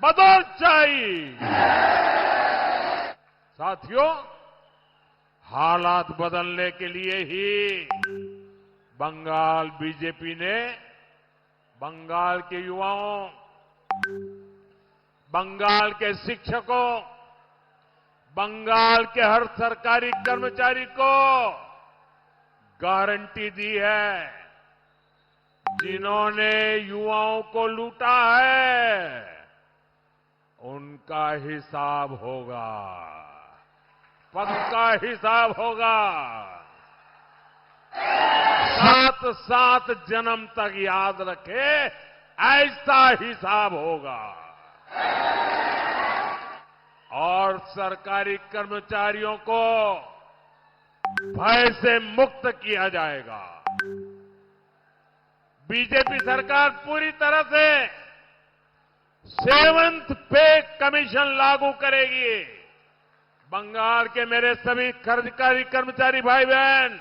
बदल चाहिए। साथियों, हालात बदलने के लिए ही बंगाल बीजेपी ने बंगाल के युवाओं, बंगाल के शिक्षकों, बंगाल के हर सरकारी कर्मचारी को गारंटी दी है। जिन्होंने युवाओं को लूटा है, उनका हिसाब होगा, पक्का हिसाब होगा। 7-7 जन्म तक याद रखे, ऐसा हिसाब होगा। और सरकारी कर्मचारियों को भय से मुक्त किया जाएगा। बीजेपी सरकार पूरी तरह से 7th पे कमीशन लागू करेगी। बंगाल के मेरे सभी सरकारी कर्मचारी भाई बहन,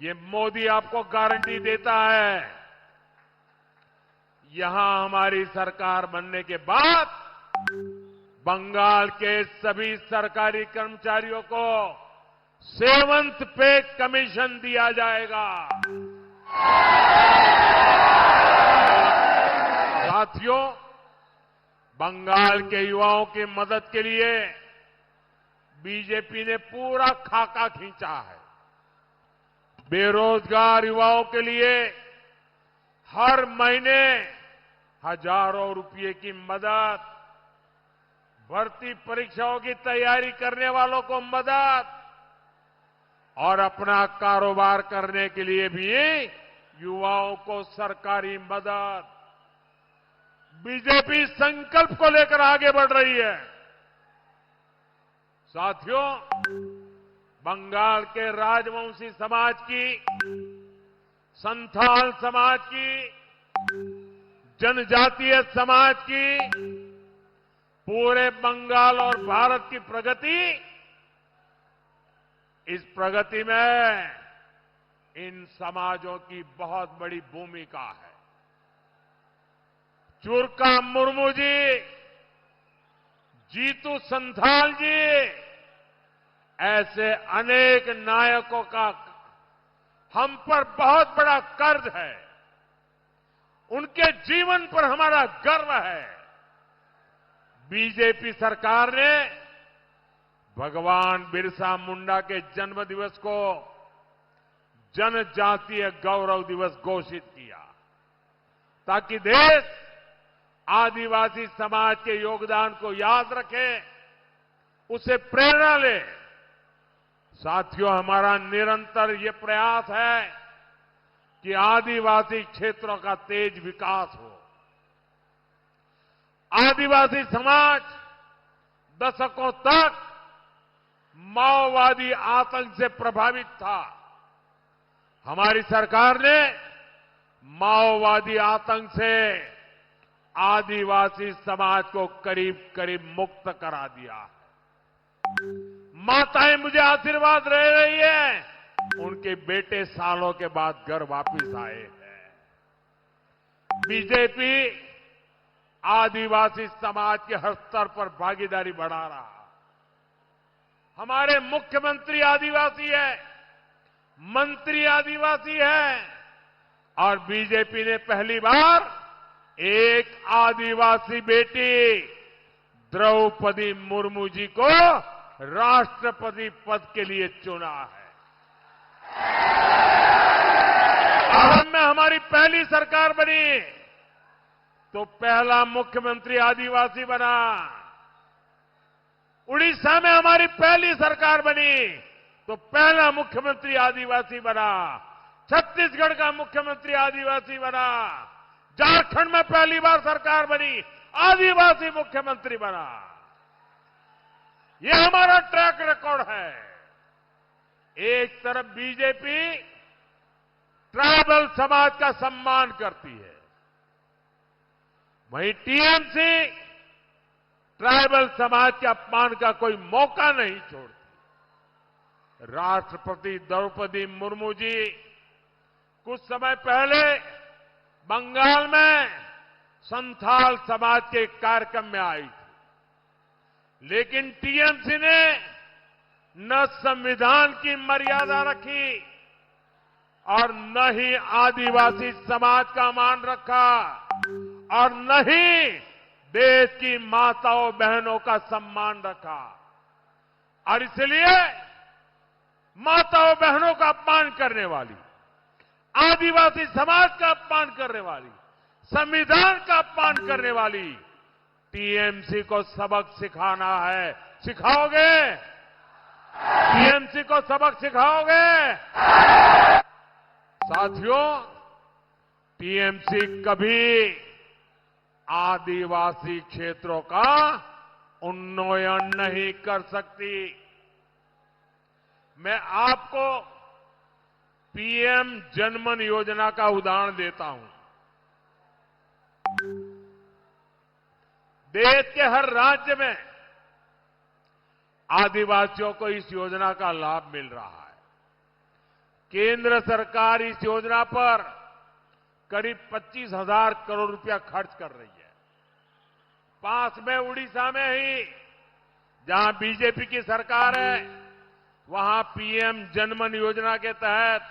ये मोदी आपको गारंटी देता है। यहां हमारी सरकार बनने के बाद बंगाल के सभी सरकारी कर्मचारियों को 7th पे कमीशन दिया जाएगा। साथियों, बंगाल के युवाओं की मदद के लिए बीजेपी ने पूरा खाका खींचा है। बेरोजगार युवाओं के लिए हर महीने हजारों रुपये की मदद, भर्ती परीक्षाओं की तैयारी करने वालों को मदद और अपना कारोबार करने के लिए भी युवाओं को सरकारी मदद। बीजेपी संकल्प को लेकर आगे बढ़ रही है। साथियों, बंगाल के राजवंशी समाज की, संथाल समाज की, जनजातीय समाज की, पूरे बंगाल और भारत की प्रगति, इस प्रगति में इन समाजों की बहुत बड़ी भूमिका है। चुरका मुर्मू जी, जीतू संथाल जी, ऐसे अनेक नायकों का हम पर बहुत बड़ा कर्ज है। उनके जीवन पर हमारा गर्व है। बीजेपी सरकार ने भगवान बिरसा मुंडा के जन्म दिवस को जनजातीय गौरव दिवस घोषित किया, ताकि देश आदिवासी समाज के योगदान को याद रखे, उसे प्रेरणा ले। साथियों, हमारा निरंतर ये प्रयास है कि आदिवासी क्षेत्रों का तेज विकास हो। आदिवासी समाज दशकों तक माओवादी आतंक से प्रभावित था। हमारी सरकार ने माओवादी आतंक से आदिवासी समाज को करीब करीब मुक्त करा दिया। माताएं मुझे आशीर्वाद दे रही है, उनके बेटे सालों के बाद घर वापस आए हैं। बीजेपी आदिवासी समाज के हर स्तर पर भागीदारी बढ़ा रहा। हमारे मुख्यमंत्री आदिवासी है, मंत्री आदिवासी है, और बीजेपी ने पहली बार एक आदिवासी बेटी द्रौपदी मुर्मू जी को राष्ट्रपति पद के लिए चुना है। असम में हमारी पहली सरकार बनी तो पहला मुख्यमंत्री आदिवासी बना। उड़ीसा में हमारी पहली सरकार बनी तो पहला मुख्यमंत्री आदिवासी बना। छत्तीसगढ़ का मुख्यमंत्री आदिवासी बना। झारखंड में पहली बार सरकार बनी, आदिवासी मुख्यमंत्री बना। ये हमारा ट्रैक रिकॉर्ड है। एक तरफ बीजेपी ट्राइबल समाज का सम्मान करती है, वहीं टीएमसी ट्राइबल समाज के अपमान का कोई मौका नहीं छोड़ती। राष्ट्रपति द्रौपदी मुर्मू जी कुछ समय पहले बंगाल में संथाल समाज के कार्यक्रम में आई थी, लेकिन टीएमसी ने न संविधान की मर्यादा रखी और न ही आदिवासी समाज का मान रखा और न ही देश की माताओं बहनों का सम्मान रखा। और इसलिए माताओं बहनों का अपमान करने वाली, आदिवासी समाज का अपमान करने वाली, संविधान का अपमान करने वाली टीएमसी को सबक सिखाना है। सिखाओगे? टीएमसी को सबक सिखाओगे? साथियों, टीएमसी कभी आदिवासी क्षेत्रों का उन्नयन नहीं कर सकती। मैं आपको पीएम जनमन योजना का उदाहरण देता हूं। देश के हर राज्य में आदिवासियों को इस योजना का लाभ मिल रहा है। केंद्र सरकार इस योजना पर करीब 25,000 करोड़ रुपया खर्च कर रही है। पास में उड़ीसा में ही, जहां बीजेपी की सरकार है, वहां पीएम जनमन योजना के तहत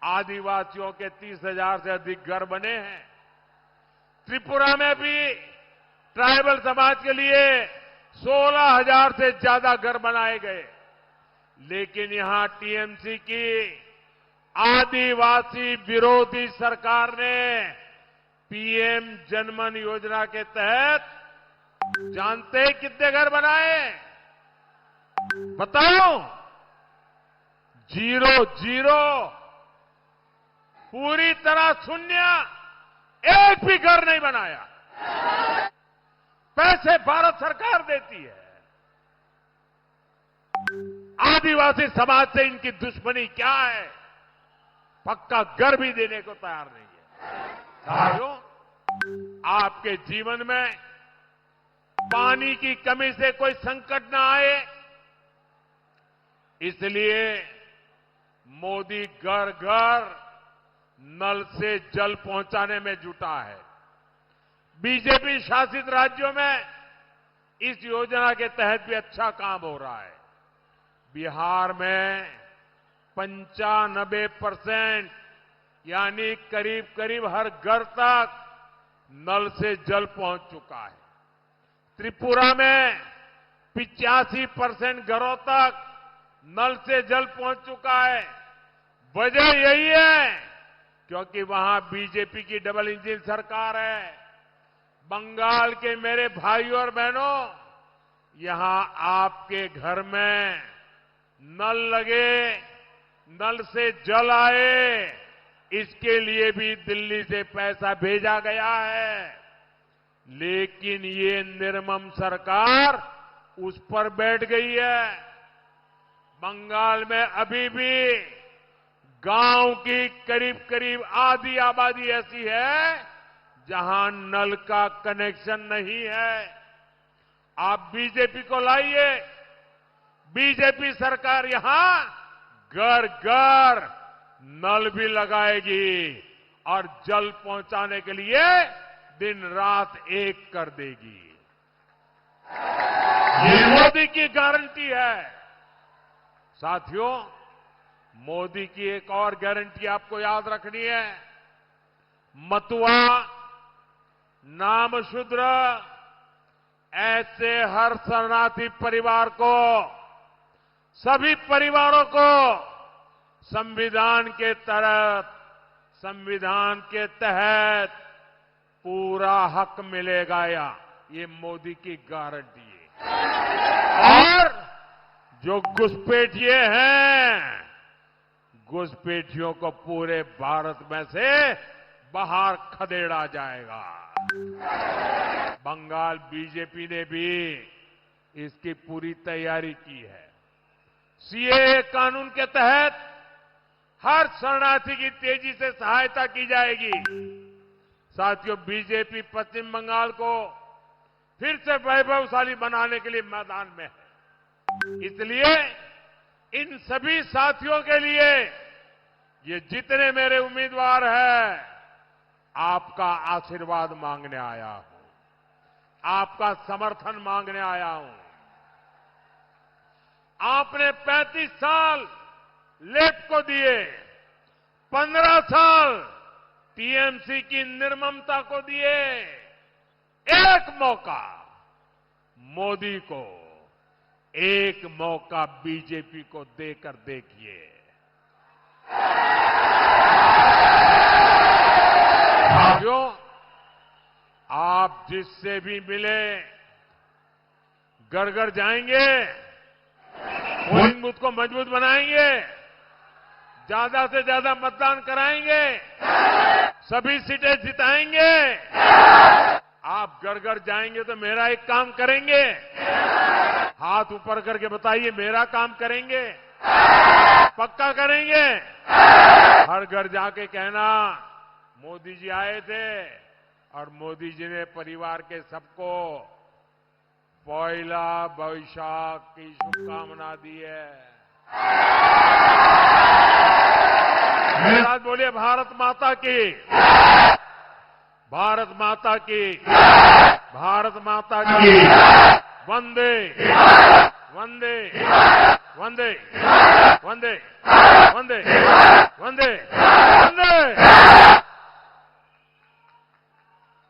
आदिवासियों के 30,000 से अधिक घर बने हैं। त्रिपुरा में भी ट्राइबल समाज के लिए 16,000 से ज्यादा घर बनाए गए। लेकिन यहां टीएमसी की आदिवासी विरोधी सरकार ने पीएम जनमन योजना के तहत जानते हैं कितने घर बनाए? बताओ। 0 पूरी तरह शून्य। एक भी घर नहीं बनाया। पैसे भारत सरकार देती है। आदिवासी समाज से इनकी दुश्मनी क्या है? पक्का घर भी देने को तैयार नहीं है। साथियों, आपके जीवन में पानी की कमी से कोई संकट न आए, इसलिए मोदी घर घर नल से जल पहुंचाने में जुटा है। बीजेपी शासित राज्यों में इस योजना के तहत भी अच्छा काम हो रहा है। बिहार में 95% यानी करीब करीब हर घर तक नल से जल पहुंच चुका है। त्रिपुरा में 85% घरों तक नल से जल पहुंच चुका है। वजह यही है क्योंकि वहां बीजेपी की डबल इंजन सरकार है। बंगाल के मेरे भाइयों और बहनों, यहां आपके घर में नल लगे, नल से जल आए, इसके लिए भी दिल्ली से पैसा भेजा गया है। लेकिन ये निर्मम सरकार उस पर बैठ गई है। बंगाल में अभी भी गांव की करीब करीब आधी आबादी ऐसी है जहां नल का कनेक्शन नहीं है। आप बीजेपी को लाइए, बीजेपी सरकार यहां घर घर नल भी लगाएगी और जल पहुंचाने के लिए दिन रात एक कर देगी। ये मोदी की गारंटी है। साथियों, मोदी की एक और गारंटी आपको याद रखनी है। मतुआ, नामशूद्र, ऐसे हर शरणार्थी परिवार को, सभी परिवारों को संविधान के तहत पूरा हक मिलेगा। ये मोदी की गारंटी है। और जो घुसपैठिए हैं, घुसपैठियों को पूरे भारत में से बाहर खदेड़ा जाएगा। बंगाल बीजेपी ने भी इसकी पूरी तैयारी की है। सीएए कानून के तहत हर शरणार्थी की तेजी से सहायता की जाएगी। साथियों, बीजेपी पश्चिम बंगाल को फिर से वैभवशाली बनाने के लिए मैदान में है। इसलिए इन सभी साथियों के लिए, ये जितने मेरे उम्मीदवार हैं, आपका आशीर्वाद मांगने आया हूं, आपका समर्थन मांगने आया हूं। आपने 35 साल लेफ्ट को दिए, 15 साल टीएमसी की निर्ममता को दिए। एक मौका मोदी को, एक मौका बीजेपी को देकर देखिए। साथियों, आप जिससे भी मिले घर घर जाएंगे, पोलिंग बूथ को मजबूत बनाएंगे, ज्यादा से ज्यादा मतदान कराएंगे, सभी सीटें जिताएंगे। आप घर घर जाएंगे तो मेरा एक काम करेंगे, हाथ ऊपर करके बताइए, मेरा काम करेंगे, पक्का करेंगे। हर घर जाके कहना मोदी जी आए थे और मोदी जी ने परिवार के सबको पहला वैशाख की शुभकामना दी है। मेरे साथ बोलिए, भारत माता की, भारत माता की, भारत माता की। वंदे वंदे वंदे वंदे वंदे वंदे वंदे।